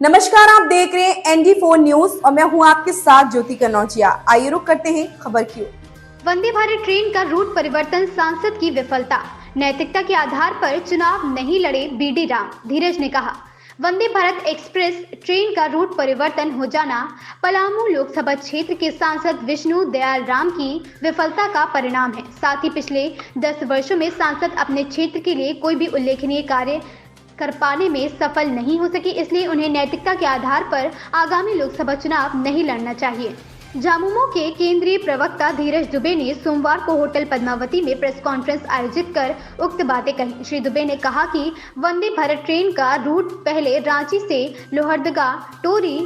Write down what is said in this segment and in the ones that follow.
नमस्कार, आप देख रहे हैं ND4 न्यूज और मैं हूं आपके साथ ज्योति कनौजिया। आइए रुक करते हैं खबर की ओर। वंदे भारत ट्रेन का रूट परिवर्तन, सांसद की विफलता। नैतिकता के आधार पर चुनाव नहीं लड़े BD राम, धीरज ने कहा। वंदे भारत एक्सप्रेस ट्रेन का रूट परिवर्तन हो जाना पलामू लोकसभा क्षेत्र के सांसद विष्णु दयाल राम की विफलता का परिणाम है। साथ ही पिछले 10 वर्षों में सांसद अपने क्षेत्र के लिए कोई भी उल्लेखनीय कार्य कर पाने में सफल नहीं हो सके, इसलिए उन्हें नैतिकता के आधार पर आगामी लोकसभा चुनाव नहीं लड़ना चाहिए। झामुमो के केंद्रीय प्रवक्ता धीरज दुबे ने सोमवार को होटल पद्मावती में प्रेस कॉन्फ्रेंस आयोजित कर उक्त बातें कही। श्री दुबे ने कहा कि वंदे भारत ट्रेन का रूट पहले रांची से लोहरदगा, टोरी,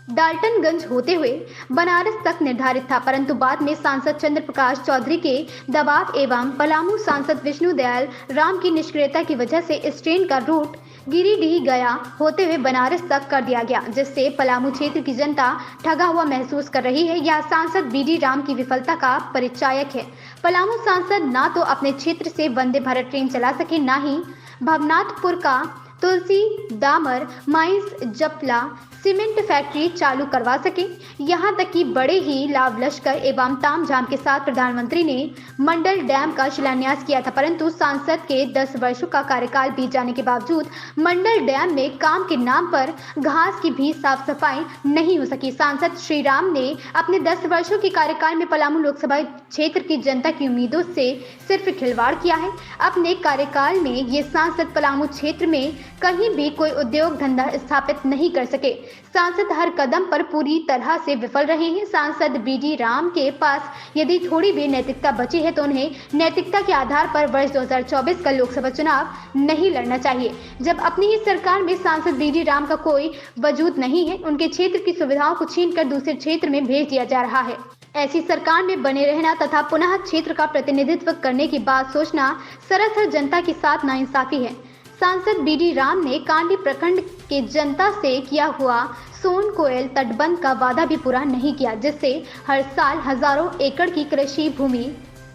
डाल्टनगंज होते हुए बनारस तक निर्धारित था, परंतु बाद में सांसद चंद्र प्रकाश चौधरी के दबाव एवं पलामू सांसद विष्णु दयाल राम की निष्क्रियता की वजह से इस ट्रेन का रूट गिरिडीह गया होते हुए बनारस तक कर दिया गया, जिससे पलामू क्षेत्र की जनता ठगा हुआ महसूस कर रही है। यह सांसद BD राम की विफलता का परिचायक है। पलामू सांसद ना तो अपने क्षेत्र से वंदे भारत ट्रेन चला सके, ना ही भवनाथपुर का तुलसी दामर माइंस जपला सीमेंट फैक्ट्री चालू करवा सके। यहाँ तक कि बड़े ही लाभ लश्कर एवं तामझाम के साथ प्रधानमंत्री ने मंडल डैम का शिलान्यास किया था, परंतु सांसद के 10 वर्षों का कार्यकाल बीत जाने के बावजूद मंडल डैम में काम के नाम पर घास की भी साफ सफाई नहीं हो सकी। सांसद श्री राम ने अपने 10 वर्षों के कार्यकाल में पलामू लोकसभा क्षेत्र की जनता की उम्मीदों से सिर्फ खिलवाड़ किया है। अपने कार्यकाल में ये सांसद पलामू क्षेत्र में कहीं भी कोई उद्योग धंधा स्थापित नहीं कर सके। सांसद हर कदम पर पूरी तरह से विफल रहे हैं। सांसद BD राम के पास यदि थोड़ी भी नैतिकता बची है तो उन्हें नैतिकता के आधार पर वर्ष 2024 का लोकसभा चुनाव नहीं लड़ना चाहिए। जब अपनी ही सरकार में सांसद BD राम का कोई वजूद नहीं है, उनके क्षेत्र की सुविधाओं को छीनकर दूसरे क्षेत्र में भेज दिया जा रहा है। ऐसी सरकार में बने रहना तथा पुनः क्षेत्र का प्रतिनिधित्व करने की बात सोचना सरासर जनता के साथ नाइंसाफी है। सांसद BD राम ने कांडी प्रखंड के जनता से किया हुआ सोन कोयल तटबंध का वादा भी पूरा नहीं किया, जिससे हर साल हजारों एकड़ की कृषि भूमि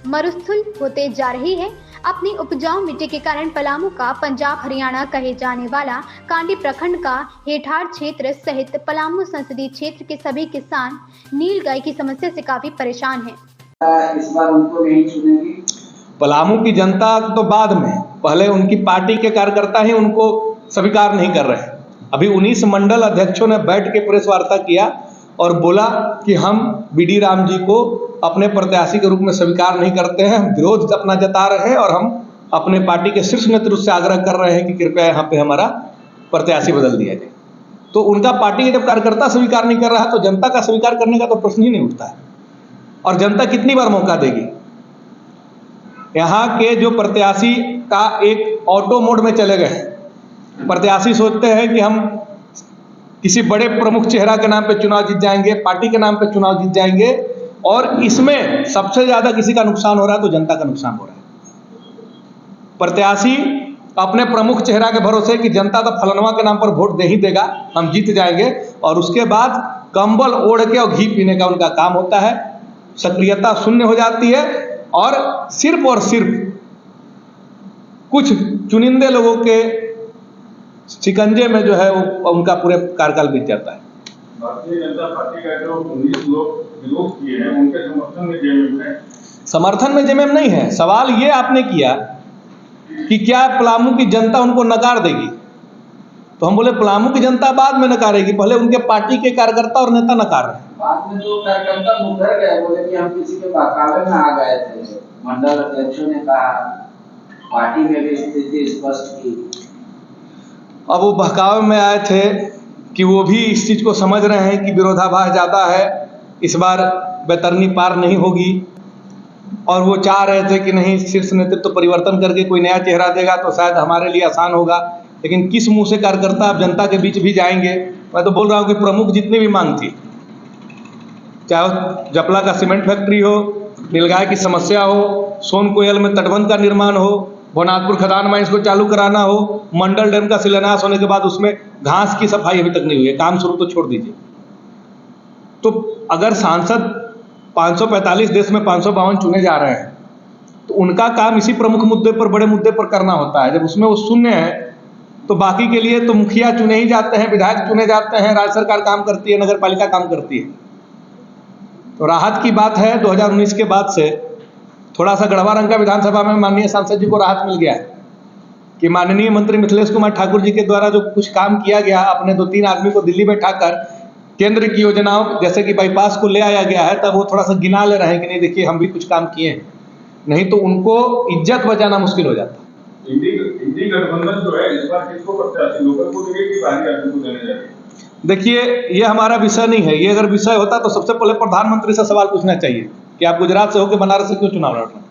मरुस्थल होते जा रही है। अपनी उपजाऊ मिट्टी के कारण पलामू का पंजाब हरियाणा कहे जाने वाला कांडी प्रखंड का हेठाड़ क्षेत्र सहित पलामू संसदीय क्षेत्र के सभी किसान नील गाय की समस्या से काफी परेशान हैं। इस बार उनको नहीं चुनेगी। पलामू की जनता तो बाद में, पहले उनकी पार्टी के कार्यकर्ता ही उनको स्वीकार नहीं कर रहे। अभी 19 मंडल अध्यक्षों ने बैठ के प्रेस वार्ता किया और बोला कि हम BD राम जी को अपने प्रत्याशी के रूप में स्वीकार नहीं करते हैं, हम विरोध अपना जता रहे हैं और हम अपने पार्टी के शीर्ष नेतृत्व से आग्रह कर रहे हैं कि कृपया यहाँ पे हमारा प्रत्याशी बदल दिया जाए। तो उनका पार्टी के जब कार्यकर्ता स्वीकार नहीं कर रहा है तो जनता का स्वीकार करने का तो प्रश्न ही नहीं उठता है। और जनता कितनी बार मौका देगी? यहाँ के जो प्रत्याशी का एक ऑटो मोड में चले गए हैं। प्रत्याशी सोचते हैं कि हम किसी बड़े प्रमुख चेहरा के नाम पे चुनाव जीत जाएंगे, पार्टी के नाम पे चुनाव जीत जाएंगे, और इसमें सबसे ज्यादा किसी का नुकसान हो रहा है तो जनता का नुकसान हो रहा है। प्रत्याशी अपने प्रमुख चेहरा के भरोसे कि जनता तो फलनवा के नाम पर वोट दे ही देगा, हम जीत जाएंगे, और उसके बाद कंबल ओढ़ के और घी पीने का उनका काम होता है। सक्रियता शून्य हो जाती है और सिर्फ कुछ चुनिंदे लोगों के शिकंजे में जो है वो उनका पूरे कार्यकाल बीत जाता है। भारतीय जनता पार्टी का जो 19 लोग विरोध किए हैं उनके समर्थन में जेएमएम है। समर्थन में जेएमएम नहीं है। सवाल ये आपने किया कि क्या पलामू की जनता उनको नकार देगी, तो हम बोले पलामू की जनता बाद में नकारेगी, पहले उनके पार्टी के कार्यकर्ता और नेता नकार रहे हैं। बाद में जो कार्यकर्ता मुकर गए, बोले कि हम किसी के बहकावे में आ गए थे। मंडल अध्यक्षों ने कहा, पार्टी में भी स्थिति स्पष्ट की। अब वो बहकावे में आए थे कि वो भी इस चीज को समझ रहे हैं कि विरोधाभास ज्यादा है, इस बार बेतरनी पार नहीं होगी, और वो चाह रहे थे कि नहीं, शीर्ष नेतृत्व परिवर्तन करके कोई नया चेहरा देगा तो शायद हमारे लिए आसान होगा। लेकिन किस मुंह से कार्यकर्ता अब जनता के बीच भी जाएंगे? मैं तो बोल रहा हूँ कि प्रमुख जितनी भी मांग थी, चाहे जपला का सीमेंट फैक्ट्री हो, नीलगाय की समस्या हो, सोन कोयल में तटबंध का निर्माण हो, भवनाथपुर खदान माइंस को चालू कराना हो, मंडल डैम का शिलान्यास होने के बाद उसमें घास की सफाई अभी तक नहीं हुई है, काम शुरू तो छोड़ दीजिए। तो अगर सांसद 545 देश में 552 चुने जा रहे हैं तो उनका काम इसी प्रमुख मुद्दे पर, बड़े मुद्दे पर करना होता है। जब उसमें वो शून्य है तो बाकी के लिए तो मुखिया चुने ही जाते हैं, विधायक चुने जाते हैं, राज्य सरकार काम करती है, नगर पालिका काम करती है। तो राहत की बात है, 2019 के बाद से थोड़ा सा गढ़वा रंग का विधानसभा में माननीय सांसद जी को राहत मिल गया है कि माननीय मंत्री मिथिलेश कुमार ठाकुर जी के द्वारा जो कुछ काम किया गया, अपने 2-3 आदमी को दिल्ली बैठाकर केंद्र की योजनाओं जैसे कि बाईपास को ले आया गया है, तब वो थोड़ा सा गिना ले रहे हैं कि नहीं देखिए हम भी कुछ काम किए हैं, नहीं तो उनको इज्जत बचाना मुश्किल हो जाता। इंडी गठबंधन जो है इस बार किसको प्रत्याशी लोकल को देंगे कि बाहरी आदमी को देने जा रहे हैं? देखिए ये हमारा विषय नहीं है, ये अगर विषय होता तो सबसे पहले प्रधानमंत्री से सवाल पूछना चाहिए कि आप गुजरात से होकर बनारस से क्यों चुनाव लड़ रहे हैं।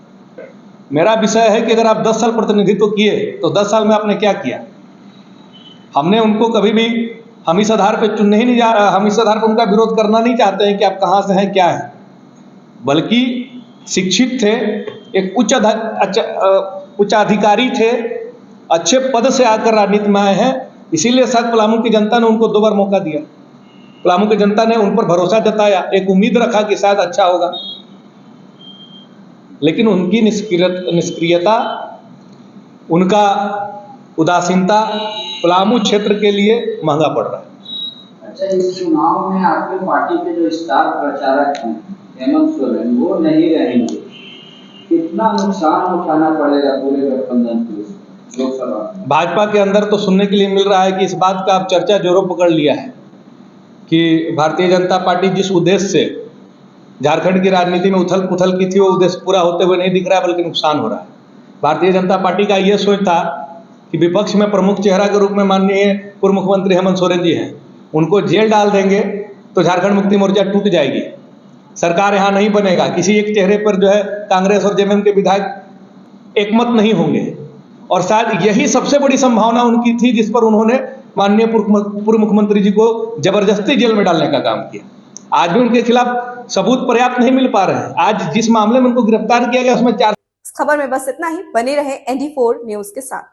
मेरा विषय है कि अगर आप 10 साल प्रतिनिधित्व किए तो 10 साल में आपने क्या किया। हमने उनको कभी भी हम इस आधार पर चुनने ही नहीं जा रहा, हम इस आधार पर उनका विरोध करना नहीं चाहते हैं कि आप कहाँ से हैं क्या है, बल्कि शिक्षित थे, एक उच्चाधिकारी थे, अच्छे पद से आकर राजनीति में आए हैं, इसीलिए शायद पलामू की जनता ने उनको 2 बार मौका दिया। पलामू की जनता ने उन पर भरोसा जताया, एक उम्मीद रखा कि शायद अच्छा होगा, लेकिन उनकी निष्क्रियता, उनका उदासीनता पलामू क्षेत्र के लिए महंगा पड़ रहा है। अच्छा, इस चुनाव में आपकी पार्टी के जो स्टार प्रचारक हैं हेमंत सोरेन वो नहीं रहेंगे, कितना नुकसान उठाना पड़ेगा पूरे गठबंधन को लोकसभा? भाजपा के अंदर तो सुनने के लिए मिल रहा है कि इस बात का अब चर्चा जोरों पकड़ लिया है कि भारतीय जनता पार्टी जिस उद्देश्य से झारखंड की राजनीति में उथल पुथल की थी, वो उद्देश्य पूरा होते हुए नहीं दिख रहा है, बल्कि नुकसान हो रहा है। भारतीय जनता पार्टी का ये सोच था कि विपक्ष में प्रमुख चेहरा के रूप में माननीय पूर्व मुख्यमंत्री हेमंत सोरेन जी हैं, उनको जेल डाल देंगे तो झारखंड मुक्ति मोर्चा टूट जाएगी, सरकार यहाँ नहीं बनेगा, किसी एक चेहरे पर जो है कांग्रेस और जेएमएम के विधायक एकमत नहीं होंगे, और शायद यही सबसे बड़ी संभावना उनकी थी जिस पर उन्होंने माननीय पूर्व मुख्यमंत्री जी को जबरदस्ती जेल में डालने का काम किया। आज भी उनके खिलाफ सबूत पर्याप्त नहीं मिल पा रहे हैं। आज जिस मामले में उनको गिरफ्तार किया गया उसमें 4 खबर में बस इतना ही। बने रहे ND4 न्यूज के साथ।